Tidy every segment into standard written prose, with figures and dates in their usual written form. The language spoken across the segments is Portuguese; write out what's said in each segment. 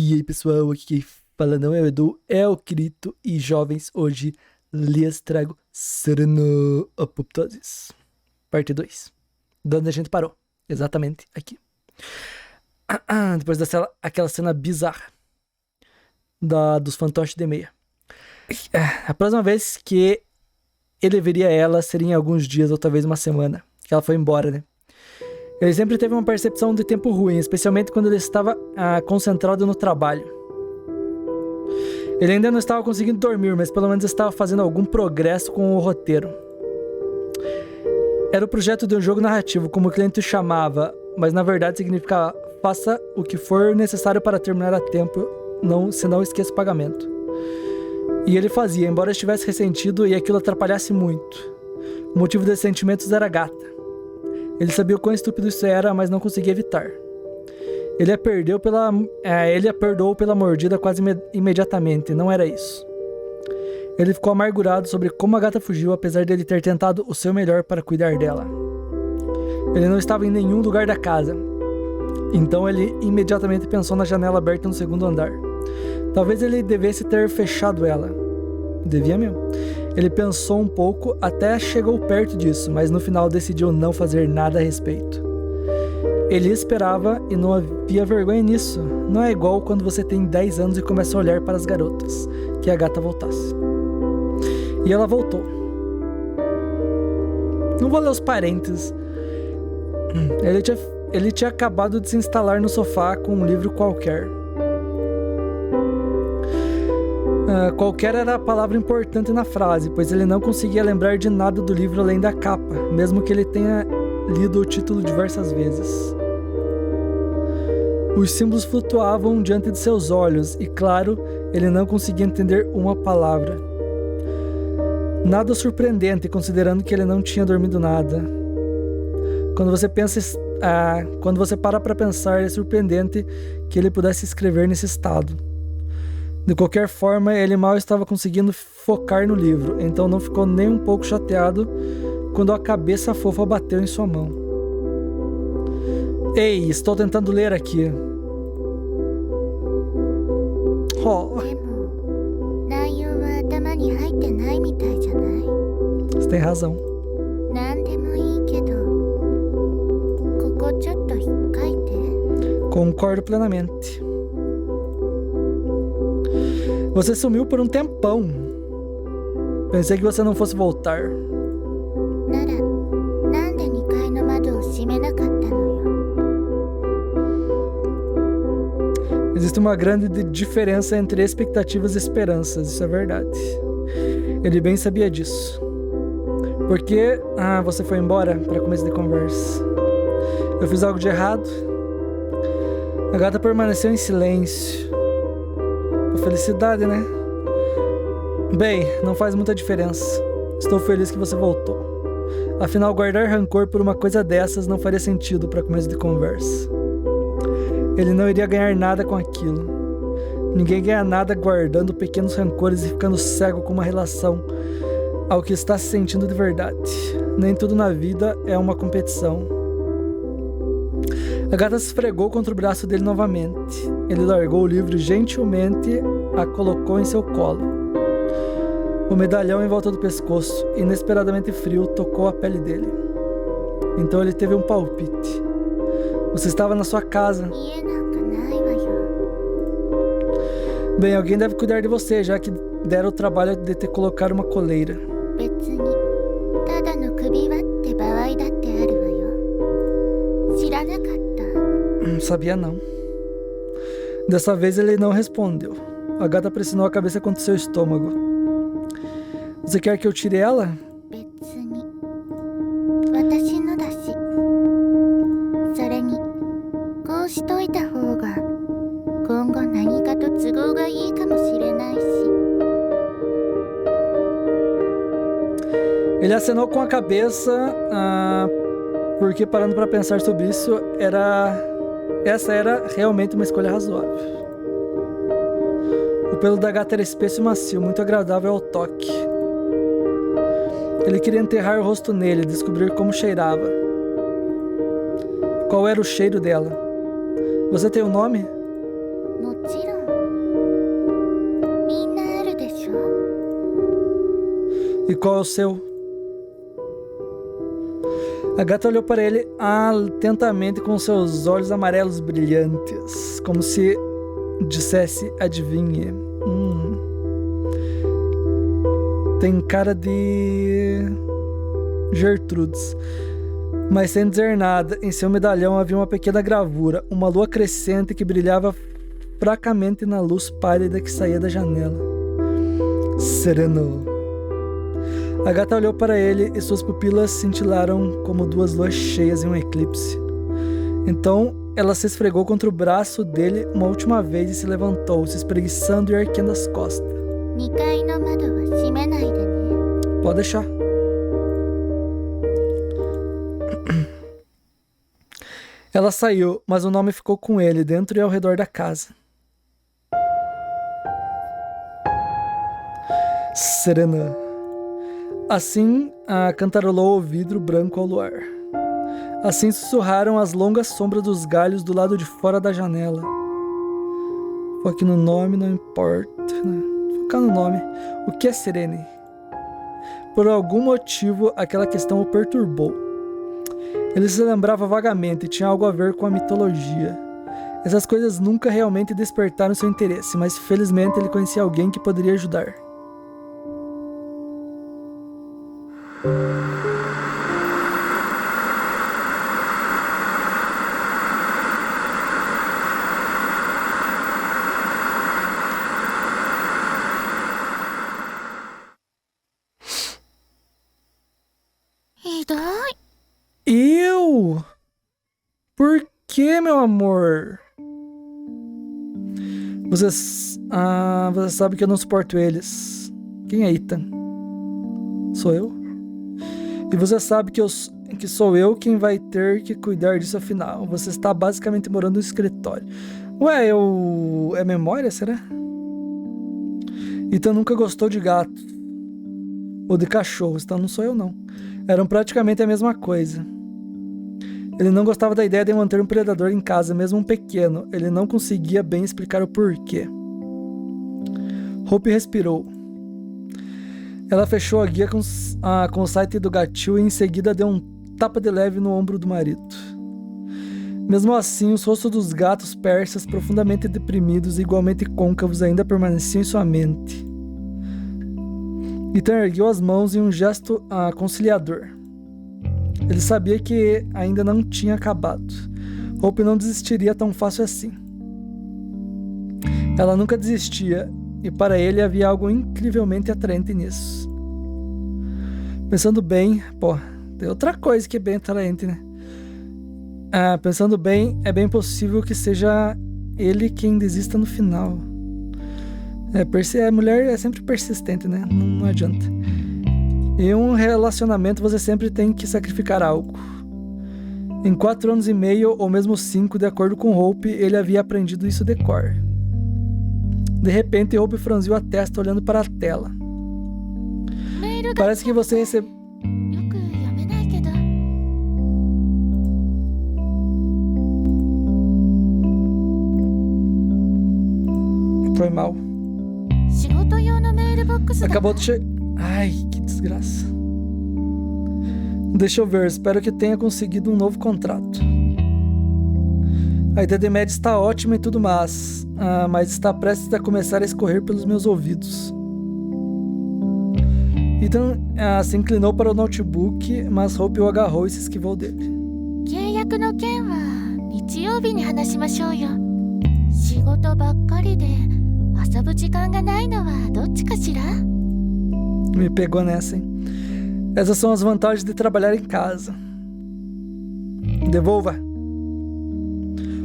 E aí pessoal, aqui quem fala não é o Edu, é o Kirito. E jovens, hoje lhes trago Sereno Apoptosis, parte 2, de onde a gente parou, exatamente aqui. Depois aquela cena bizarra dos fantoches de meia. A próxima vez que ele veria ela seria em alguns dias ou talvez uma semana, que ela foi embora, né? Ele sempre teve uma percepção de tempo ruim, especialmente quando ele estava concentrado no trabalho. Ele ainda não estava conseguindo dormir, mas pelo menos estava fazendo algum progresso com o roteiro. Era o projeto de um jogo narrativo, como o cliente o chamava, mas na verdade significava faça o que for necessário para terminar a tempo, senão esqueça o pagamento. E ele fazia, embora estivesse ressentido e aquilo atrapalhasse muito. O motivo desses sentimentos era a gata. Ele sabia o quão estúpido isso era, mas não conseguia evitar. Ele a perdoou pela mordida quase imediatamente, não era isso. Ele ficou amargurado sobre como a gata fugiu, apesar de ele ter tentado o seu melhor para cuidar dela. Ele não estava em nenhum lugar da casa, então ele imediatamente pensou na janela aberta no segundo andar. Talvez ele devesse ter fechado ela. Devia mesmo. Ele pensou um pouco, até chegou perto disso, mas no final decidiu não fazer nada a respeito. Ele esperava e não havia vergonha nisso. Não é igual quando você tem 10 anos e começa a olhar para as garotas, que a gata voltasse. E ela voltou. Não vou ler os parênteses. Ele tinha acabado de se instalar no sofá com um livro qualquer. Qualquer era a palavra importante na frase, pois ele não conseguia lembrar de nada do livro além da capa, mesmo que ele tenha lido o título diversas vezes. Os símbolos flutuavam diante de seus olhos e, claro, ele não conseguia entender uma palavra. Nada surpreendente, considerando que ele não tinha dormido nada. Quando você para para pensar, é surpreendente que ele pudesse escrever nesse estado. De qualquer forma, ele mal estava conseguindo focar no livro, então não ficou nem um pouco chateado quando a cabeça fofa bateu em sua mão. Ei, estou tentando ler aqui. Oh. Você tem razão. Concordo plenamente. Você sumiu por um tempão. Pensei que você não fosse voltar. Existe uma grande diferença entre expectativas e esperanças, isso é verdade. Ele bem sabia disso. Por que você foi embora para começo de conversa? Eu fiz algo de errado? A gata permaneceu em silêncio. Felicidade, né? Bem, não faz muita diferença. Estou feliz que você voltou. Afinal, guardar rancor por uma coisa dessas não faria sentido para começo de conversa. Ele não iria ganhar nada com aquilo. Ninguém ganha nada guardando pequenos rancores e ficando cego com uma relação ao que está se sentindo de verdade. Nem tudo na vida é uma competição. A gata se esfregou contra o braço dele novamente. Ele largou o livro e gentilmente a colocou em seu colo. O medalhão em volta do pescoço, inesperadamente frio, tocou a pele dele. Então ele teve um palpite. Você estava na sua casa. Bem, alguém deve cuidar de você, já que deram o trabalho de te colocar uma coleira. Sabia não. Dessa vez ele não respondeu. A gata pressionou a cabeça contra seu estômago. Você quer que eu tire ela? Ele acenou com a cabeça, porque parando para pensar sobre isso, essa era realmente uma escolha razoável. O pelo da gata era espesso e macio, muito agradável ao toque. Ele queria enterrar o rosto nele e descobrir como cheirava. Qual era o cheiro dela? Você tem um nome? E qual é o seu? A gata olhou para ele atentamente com seus olhos amarelos brilhantes, como se dissesse: adivinhe. Tem cara de Gertrudes. Mas sem dizer nada, em seu medalhão havia uma pequena gravura, uma lua crescente que brilhava fracamente na luz pálida que saía da janela. Sereno. A gata olhou para ele e suas pupilas cintilaram como duas luas cheias em um eclipse. Então ela se esfregou contra o braço dele uma última vez e se levantou, se espreguiçando e erguendo as costas. Pode deixar. Ela saiu, mas o nome ficou com ele, dentro e ao redor da casa. Serena. Assim, cantarolou o vidro branco ao luar. Assim sussurraram as longas sombras dos galhos do lado de fora da janela. Foque no nome, não importa. Né? Focar no nome. O que é Serene? Por algum motivo, aquela questão o perturbou. Ele se lembrava vagamente e tinha algo a ver com a mitologia. Essas coisas nunca realmente despertaram seu interesse, mas felizmente ele conhecia alguém que poderia ajudar. Eu? Por que, meu amor? Você sabe que eu não suporto eles. Quem é Ethan? Sou eu? E você sabe que sou eu quem vai ter que cuidar disso afinal. Você está basicamente morando no escritório. Ué, é memória, será? Ethan nunca gostou de gato. Ou de cachorros, então não sou eu não. Eram praticamente a mesma coisa. Ele não gostava da ideia de manter um predador em casa, mesmo um pequeno. Ele não conseguia bem explicar o porquê. Hope respirou. Ela fechou a guia com o site do gatil e em seguida deu um tapa de leve no ombro do marido. Mesmo assim, os rostos dos gatos persas, profundamente deprimidos e igualmente côncavos, ainda permaneciam em sua mente. Ethan ergueu as mãos em um gesto conciliador. Ele sabia que ainda não tinha acabado. Hope não desistiria tão fácil assim. Ela nunca desistia, e para ele havia algo incrivelmente atraente nisso. Pensando bem, tem outra coisa que é bem atraente, né? Pensando bem, é bem possível que seja ele quem desista no final. A mulher é sempre persistente, né? Não adianta. Em um relacionamento você sempre tem que sacrificar algo. Em 4 anos e meio, ou mesmo 5, de acordo com Hope, ele havia aprendido isso de cor. De repente, Hope franziu a testa olhando para a tela. Parece que você recebeu... Foi mal. Acabou de chegar... Ai, que desgraça. Deixa eu ver, espero que tenha conseguido um novo contrato. A ideia de média está ótima e tudo mais, mas está prestes a começar a escorrer pelos meus ouvidos. Ethan se inclinou para o notebook, mas Hope o agarrou e se esquivou dele. Me pegou nessa, hein? Essas são as vantagens de trabalhar em casa. Devolva.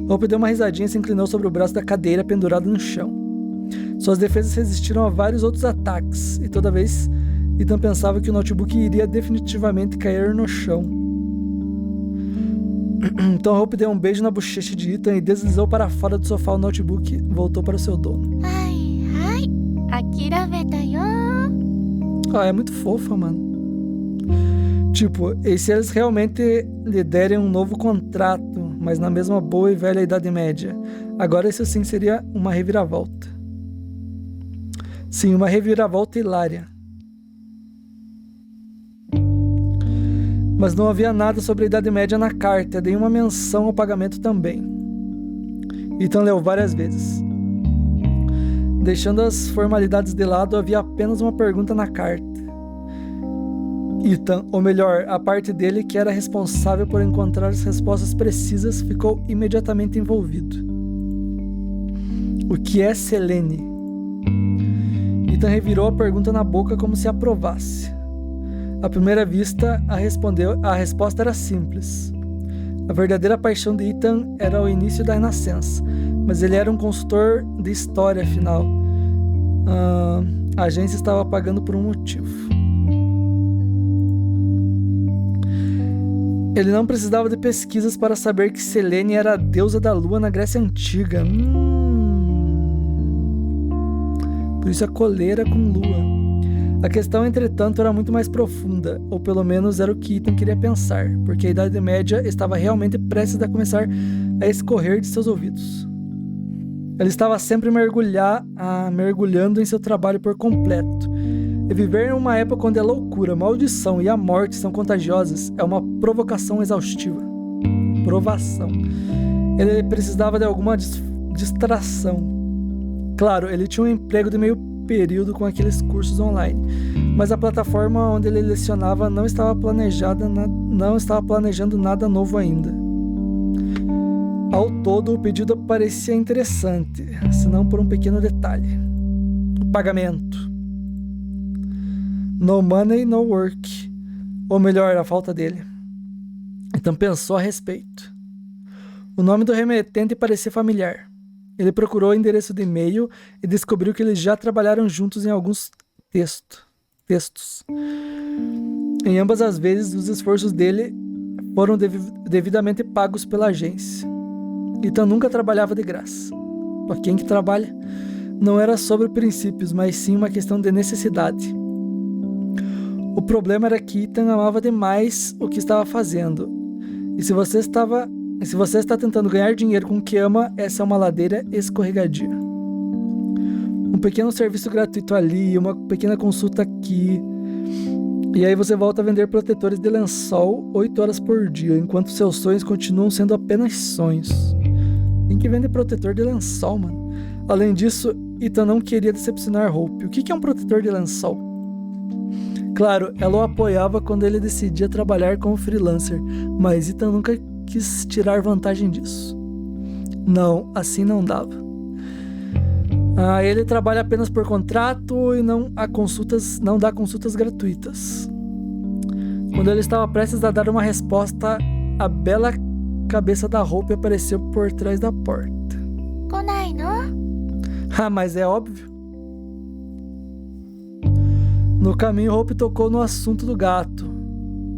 Hope deu uma risadinha e se inclinou sobre o braço da cadeira pendurado no chão. Suas defesas resistiram a vários outros ataques, e toda vez Ethan pensava que o notebook iria definitivamente cair no chão. Então Hope deu um beijo na bochecha de Ethan e deslizou para fora do sofá. O notebook voltou para o seu dono. É muito fofa, mano. Tipo, e se eles realmente lhe derem um novo contrato, mas na mesma boa e velha Idade Média? Agora isso sim seria uma reviravolta. Sim, uma reviravolta hilária. Mas não havia nada sobre a Idade Média na carta, nem uma menção ao pagamento também. Ethan leu várias vezes. Deixando as formalidades de lado, havia apenas uma pergunta na carta. Ethan, ou melhor, a parte dele que era responsável por encontrar as respostas precisas, ficou imediatamente envolvido. O que é Selene? Ethan revirou a pergunta na boca como se aprovasse. À primeira vista, a resposta era simples. A verdadeira paixão de Ethan era o início da Renascença, mas ele era um consultor de história, afinal. A agência estava pagando por um motivo. Ele não precisava de pesquisas para saber que Selene era a deusa da lua na Grécia Antiga. Por isso a coleira com lua. A questão, entretanto, era muito mais profunda, ou pelo menos era o que Ethan queria pensar, porque a Idade Média estava realmente prestes a começar a escorrer de seus ouvidos. Ele estava sempre mergulhando em seu trabalho por completo. E viver em uma época onde a loucura, a maldição e a morte são contagiosas é uma provocação exaustiva. Provação. Ele precisava de alguma distração. Claro, ele tinha um emprego de meio período com aqueles cursos online, mas a plataforma onde ele lecionava não estava planejando nada novo ainda. Ao todo, o pedido parecia interessante, se não por um pequeno detalhe: o pagamento. No money, no work. Ou melhor, a falta dele. Então pensou a respeito. O nome do remetente parecia familiar. Ele procurou o endereço de e-mail e descobriu que eles já trabalharam juntos em alguns textos. Em ambas as vezes, os esforços dele foram devidamente pagos pela agência. Ethan nunca trabalhava de graça. Para quem que trabalha? Não era sobre princípios, mas sim uma questão de necessidade. O problema era que Ethan amava demais o que estava fazendo. E se você está tentando ganhar dinheiro com o que ama, essa é uma ladeira escorregadia. Um pequeno serviço gratuito ali, uma pequena consulta aqui. E aí você volta a vender protetores de lençol 8 horas por dia, enquanto seus sonhos continuam sendo apenas sonhos. Tem que vender protetor de lençol, mano. Além disso, Ethan não queria decepcionar Hope. O que é um protetor de lençol? Claro, ela o apoiava quando ele decidia trabalhar como freelancer, mas Ethan nunca quis tirar vantagem disso. Não, assim não dava. Ele trabalha apenas por contrato e não dá consultas gratuitas. Quando ele estava prestes a dar uma resposta, a bela cabeça da Hope apareceu por trás da porta. Konai no? Mas é óbvio. No caminho, Hope tocou no assunto do gato,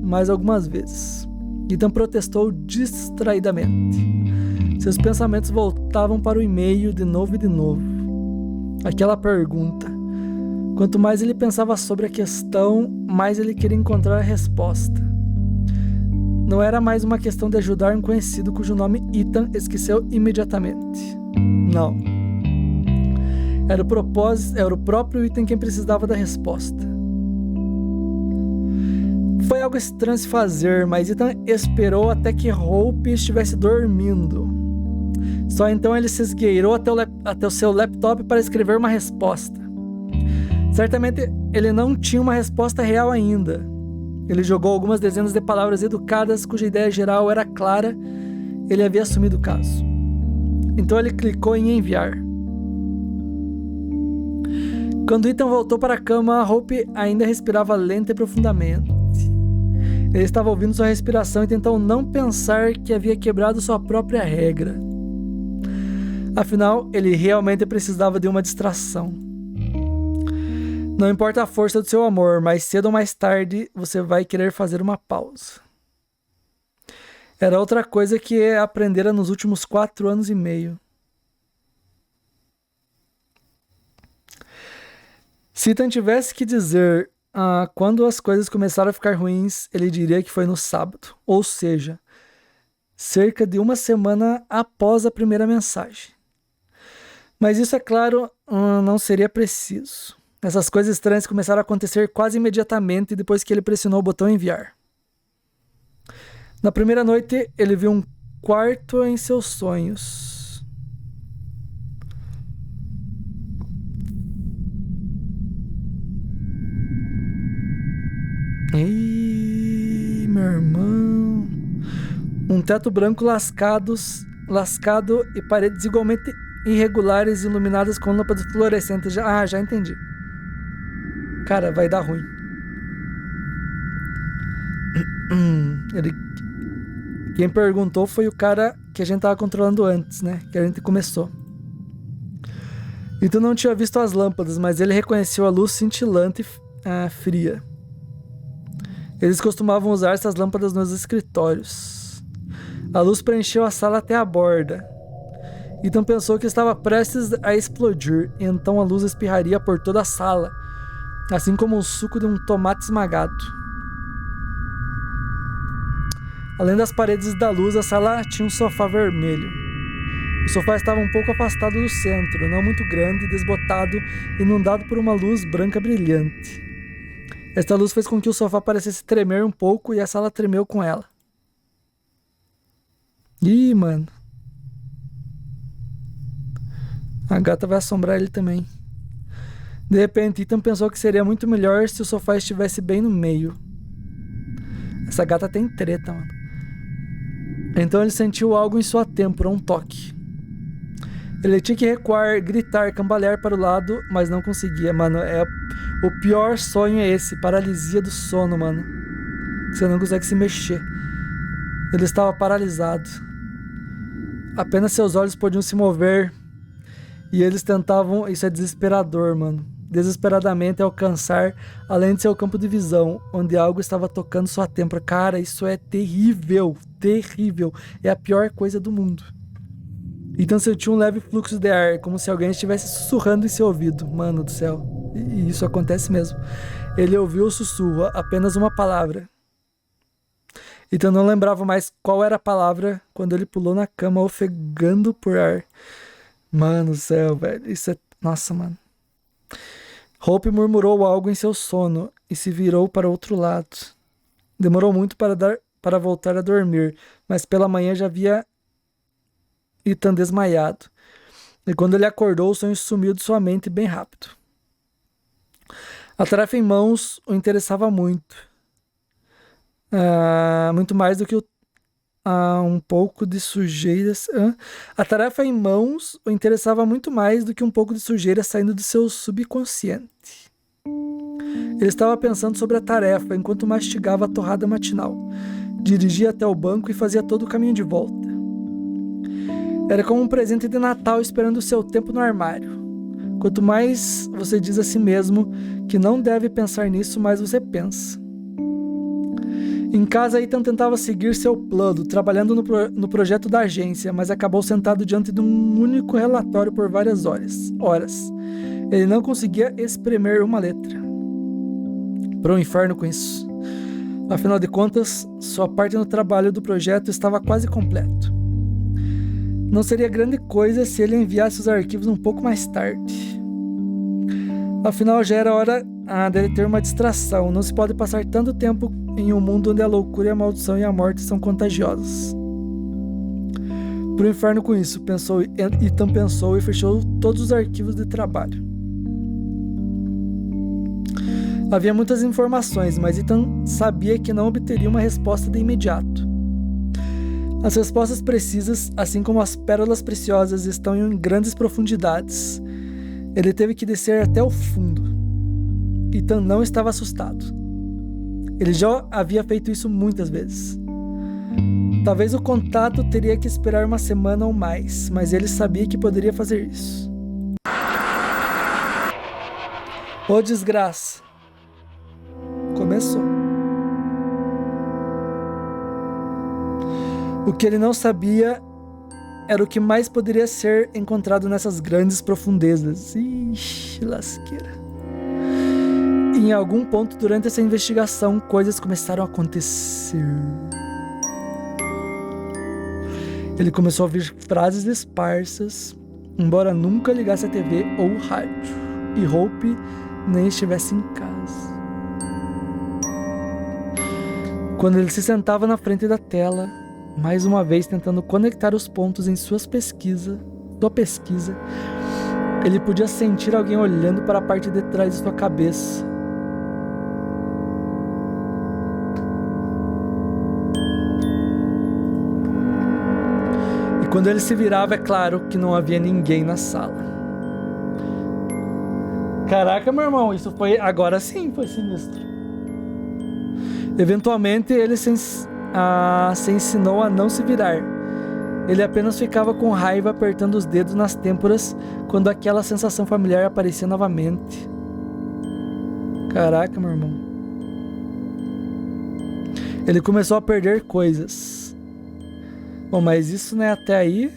mais algumas vezes. Ethan protestou distraidamente. Seus pensamentos voltavam para o e-mail de novo e de novo. Aquela pergunta. Quanto mais ele pensava sobre a questão, mais ele queria encontrar a resposta. Não era mais uma questão de ajudar um conhecido cujo nome Ethan esqueceu imediatamente. Não. Era o próprio Ethan quem precisava da resposta. Foi algo estranho se fazer, mas Ethan esperou até que Hope estivesse dormindo. Só então ele se esgueirou até o seu laptop para escrever uma resposta. Certamente ele não tinha uma resposta real ainda. Ele jogou algumas dezenas de palavras educadas cuja ideia geral era clara. Ele havia assumido o caso. Então ele clicou em enviar. Quando Ethan voltou para a cama, Hope ainda respirava lenta e profundamente. Ele estava ouvindo sua respiração e tentou não pensar que havia quebrado sua própria regra. Afinal, ele realmente precisava de uma distração. Não importa a força do seu amor, mais cedo ou mais tarde você vai querer fazer uma pausa. Era outra coisa que aprendera nos últimos 4 anos e meio. Se Ethan tivesse que dizer quando as coisas começaram a ficar ruins, ele diria que foi no sábado, ou seja, cerca de 1 semana após a primeira mensagem. Mas isso, é claro, não seria preciso. Essas coisas estranhas começaram a acontecer quase imediatamente depois que ele pressionou o botão enviar. Na primeira noite, ele viu um quarto em seus sonhos. Ih, meu irmão. Um teto branco lascado e paredes igualmente irregulares iluminadas com lâmpadas fluorescentes. Já entendi. Cara, vai dar ruim. Quem perguntou foi o cara que a gente tava controlando antes, né? Que a gente começou. Então não tinha visto as lâmpadas, mas ele reconheceu a luz cintilante e fria. Eles costumavam usar essas lâmpadas nos escritórios. A luz preencheu a sala até a borda. Ethan pensou que estava prestes a explodir, e então a luz espirraria por toda a sala, assim como o suco de um tomate esmagado. Além das paredes da luz, a sala tinha um sofá vermelho. O sofá estava um pouco afastado do centro, não muito grande, desbotado, inundado por uma luz branca brilhante. Esta luz fez com que o sofá parecesse tremer um pouco e a sala tremeu com ela. Ih, mano. A gata vai assombrar ele também. De repente, Ethan pensou que seria muito melhor se o sofá estivesse bem no meio. Essa gata tem treta, mano. Então ele sentiu algo em sua têmpora, um toque. Ele tinha que recuar, gritar, cambalear para o lado, mas não conseguia, mano. O pior sonho é esse, paralisia do sono, mano. Você não consegue se mexer. Ele estava paralisado. Apenas seus olhos podiam se mover. E eles tentavam... Isso é desesperador, mano. Desesperadamente alcançar além de seu campo de visão, onde algo estava tocando sua têmpora. Cara, isso é terrível. Terrível. É a pior coisa do mundo. Então sentiu um leve fluxo de ar, como se alguém estivesse sussurrando em seu ouvido. Mano do céu. E isso acontece mesmo. Ele ouviu o sussurro, apenas uma palavra. Então não lembrava mais qual era a palavra quando ele pulou na cama, ofegando por ar. Mano do céu, velho. Isso é... Nossa, mano. Hope murmurou algo em seu sono e se virou para outro lado. Demorou muito para voltar a dormir, mas pela manhã já havia Ethan desmaiado. E quando ele acordou, o sonho sumiu de sua mente bem rápido. A tarefa em mãos o interessava muito. Muito mais do que um pouco de sujeiras. A tarefa em mãos o interessava muito mais do que um pouco de sujeira saindo do seu subconsciente. Ele estava pensando sobre a tarefa enquanto mastigava a torrada matinal. Dirigia até o banco e fazia todo o caminho de volta. Era como um presente de Natal esperando o seu tempo no armário. Quanto mais você diz a si mesmo que não deve pensar nisso, mais você pensa. Em casa, Ethan tentava seguir seu plano, trabalhando no projeto da agência, mas acabou sentado diante de um único relatório por várias horas. Ele não conseguia espremer uma letra. Para o inferno com isso. Afinal de contas, sua parte no trabalho do projeto estava quase completo. Não seria grande coisa se ele enviasse os arquivos um pouco mais tarde. Afinal, já era hora dele ter uma distração. Não se pode passar tanto tempo em um mundo onde a loucura, a maldição e a morte são contagiosas. Pro inferno com isso, Ethan pensou e fechou todos os arquivos de trabalho. Havia muitas informações, mas Ethan sabia que não obteria uma resposta de imediato. As respostas precisas, assim como as pérolas preciosas, estão em grandes profundidades. Ele teve que descer até o fundo. Ethan não estava assustado. Ele já havia feito isso muitas vezes. Talvez o contato teria que esperar uma semana ou mais, mas ele sabia que poderia fazer isso. Ô desgraça! Começou. O que ele não sabia era o que mais poderia ser encontrado nessas grandes profundezas. Ixi, lasqueira. Em algum ponto durante essa investigação, coisas começaram a acontecer. Ele começou a ouvir frases esparsas, embora nunca ligasse a TV ou o rádio, e Hope nem estivesse em casa. Quando ele se sentava na frente da tela, mais uma vez tentando conectar os pontos em sua pesquisa, ele podia sentir alguém olhando para a parte de trás de sua cabeça. E quando ele se virava, é claro que não havia ninguém na sala. Caraca, meu irmão, isso foi... Agora sim foi sinistro. Eventualmente, ele se ensinou a não se virar. Ele apenas ficava com raiva apertando os dedos nas têmporas quando aquela sensação familiar aparecia novamente. Caraca, meu irmão. Ele começou a perder coisas. Bom, mas isso, né, até aí...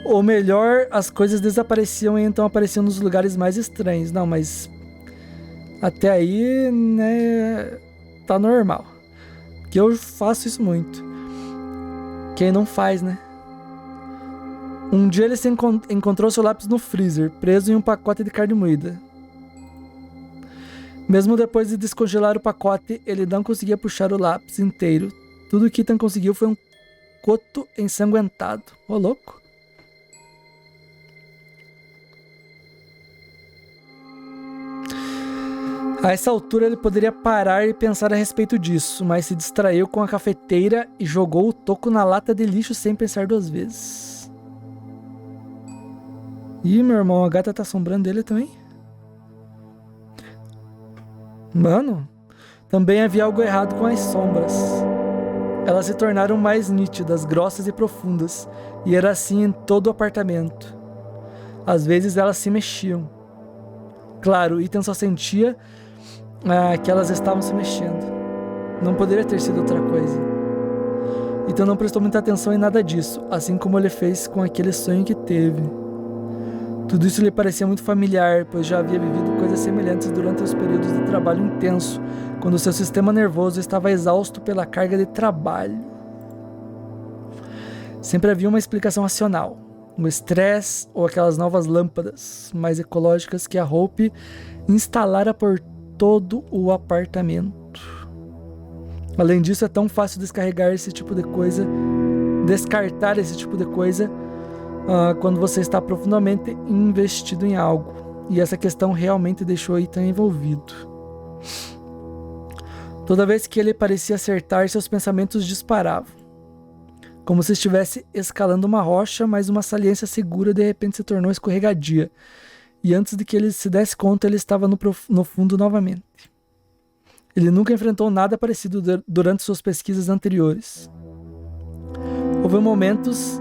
Ou melhor, as coisas desapareciam e então apareciam nos lugares mais estranhos. Não, mas... Até aí, né... Tá normal. Que eu faço isso muito. Quem não faz, né? Um dia ele encontrou seu lápis no freezer, preso em um pacote de carne moída. Mesmo depois de descongelar o pacote, ele não conseguia puxar o lápis inteiro. Tudo que Ethan conseguiu foi um coto ensanguentado. Ô, louco. A essa altura ele poderia parar e pensar a respeito disso, mas se distraiu com a cafeteira e jogou o toco na lata de lixo sem pensar duas vezes. Ih, meu irmão, a gata tá assombrando ele também? Mano, também havia algo errado com as sombras. Elas se tornaram mais nítidas, grossas e profundas, e era assim em todo o apartamento. Às vezes elas se mexiam. Claro, Ethan só sentia que elas estavam se mexendo. Não poderia ter sido outra coisa. Então não prestou muita atenção em nada disso, assim como ele fez com aquele sonho que teve. Tudo isso lhe parecia muito familiar, pois já havia vivido coisas semelhantes durante os períodos de trabalho intenso, quando seu sistema nervoso estava exausto pela carga de trabalho. Sempre havia uma explicação racional. O estresse ou aquelas novas lâmpadas mais ecológicas que a Hope instalara por todo o apartamento. Além disso, é tão fácil descartar esse tipo de coisa quando você está profundamente investido em algo. E essa questão realmente deixou Ethan envolvido. Toda vez que ele parecia acertar, seus pensamentos disparavam. Como se estivesse escalando uma rocha, mas uma saliência segura de repente se tornou escorregadia. E antes de que ele se desse conta, ele estava no fundo novamente. Ele nunca enfrentou nada parecido durante suas pesquisas anteriores. Houve momentos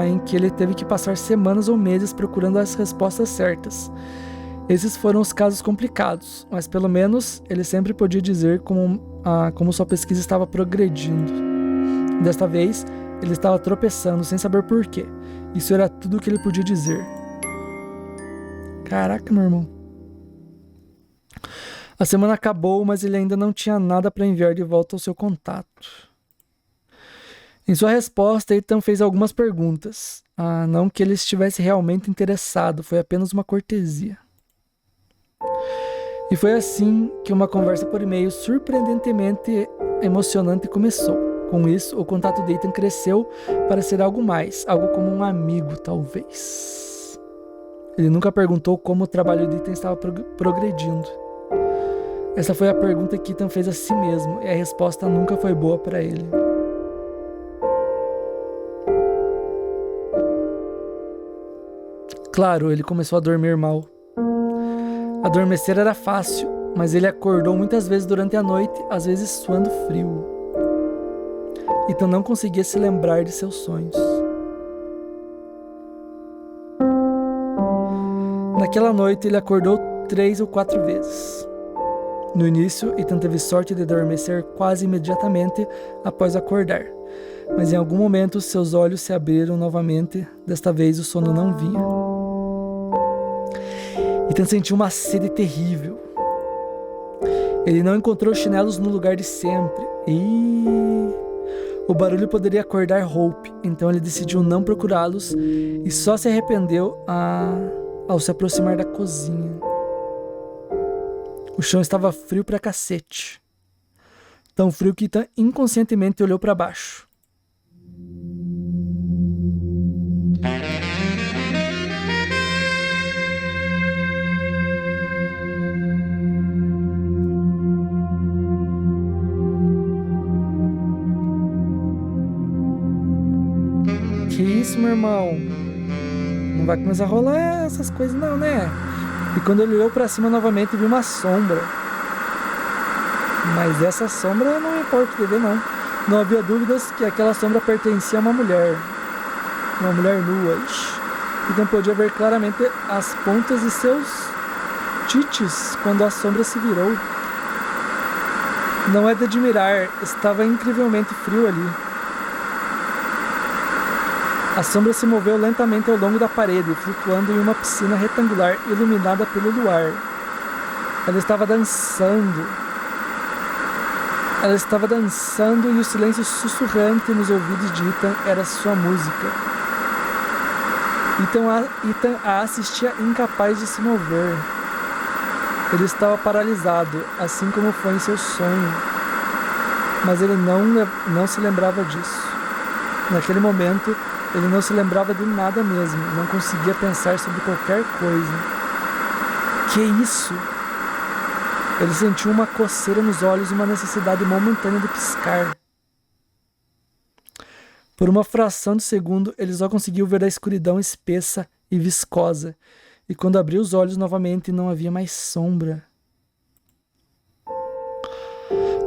em que ele teve que passar semanas ou meses procurando as respostas certas. Esses foram os casos complicados, mas pelo menos ele sempre podia dizer como sua pesquisa estava progredindo. Desta vez, ele estava tropeçando sem saber porquê. Isso era tudo o que ele podia dizer. Caraca, meu irmão. A semana acabou, mas ele ainda não tinha nada para enviar de volta ao seu contato. Em sua resposta, Ethan fez algumas perguntas. Não que ele estivesse realmente interessado, foi apenas uma cortesia. E foi assim que uma conversa por e-mail surpreendentemente emocionante começou. Com isso, o contato de Ethan cresceu para ser algo mais, algo como um amigo, talvez. Ele nunca perguntou como o trabalho de Ethan estava progredindo. Essa foi a pergunta que Ethan fez a si mesmo, e a resposta nunca foi boa para ele. Claro, ele começou a dormir mal. Adormecer era fácil, mas ele acordou muitas vezes durante a noite, às vezes suando frio. Ethan não conseguia se lembrar de seus sonhos. Naquela noite, ele acordou 3 ou 4 vezes. No início, Ethan teve sorte de adormecer quase imediatamente após acordar, mas em algum momento seus olhos se abriram novamente, desta vez o sono não vinha. Ethan sentiu uma sede terrível. Ele não encontrou os chinelos no lugar de sempre. O barulho poderia acordar Hope, então ele decidiu não procurá-los e só se arrependeu ao se aproximar da cozinha. O chão estava frio pra cacete. Tão frio que Ethan inconscientemente olhou para baixo. Que isso, meu irmão? Não vai começar a rolar essas coisas não, né? E quando ele olhou pra cima novamente, viu uma sombra. Mas essa sombra não importa de ver, não. Não havia dúvidas que aquela sombra pertencia a uma mulher. Uma mulher nua. Então podia ver claramente as pontas de seus tites quando a sombra se virou. Não é de admirar, estava incrivelmente frio ali. A sombra se moveu lentamente ao longo da parede, flutuando em uma piscina retangular iluminada pelo luar. Ela estava dançando. Ela estava dançando e o silêncio sussurrante nos ouvidos de Ethan era sua música. Ethan a assistia incapaz de se mover. Ele estava paralisado, assim como foi em seu sonho. Mas ele não se lembrava disso. Naquele momento, ele não se lembrava de nada mesmo, não conseguia pensar sobre qualquer coisa. Que isso? Ele sentiu uma coceira nos olhos e uma necessidade momentânea de piscar. Por uma fração de segundo, ele só conseguiu ver a escuridão espessa e viscosa, e quando abriu os olhos novamente, não havia mais sombra.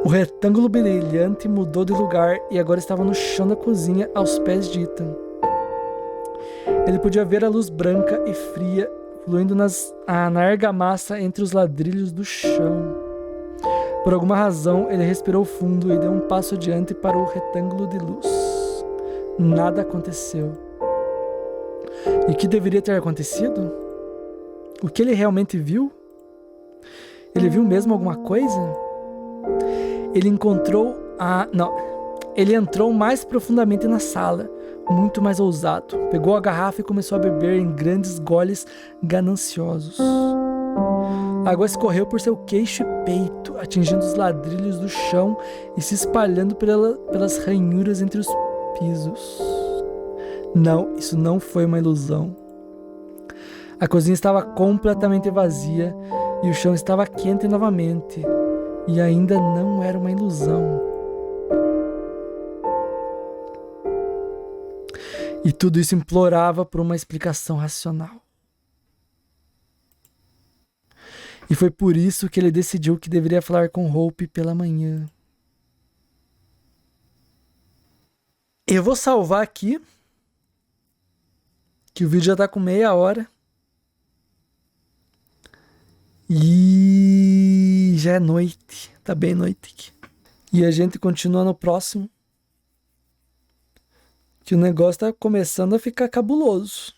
O retângulo brilhante mudou de lugar e agora estava no chão da cozinha, aos pés de Ethan. Ele podia ver a luz branca e fria fluindo na argamassa entre os ladrilhos do chão. Por alguma razão, ele respirou fundo e deu um passo adiante para o retângulo de luz. Nada aconteceu. E o que deveria ter acontecido? O que ele realmente viu? Ele viu mesmo alguma coisa? Ele entrou mais profundamente na sala, muito mais ousado. Pegou a garrafa e começou a beber em grandes goles gananciosos. A água escorreu por seu queixo e peito, atingindo os ladrilhos do chão e se espalhando pelas ranhuras entre os pisos. Não, isso não foi uma ilusão. A cozinha estava completamente vazia e o chão estava quente novamente. E ainda não era uma ilusão. E tudo isso implorava por uma explicação racional. E foi por isso que ele decidiu que deveria falar com Hope pela manhã. Eu vou salvar aqui, que o vídeo já tá com meia hora. E já é noite, tá bem noite aqui. E a gente continua no próximo, que o negócio tá começando a ficar cabuloso.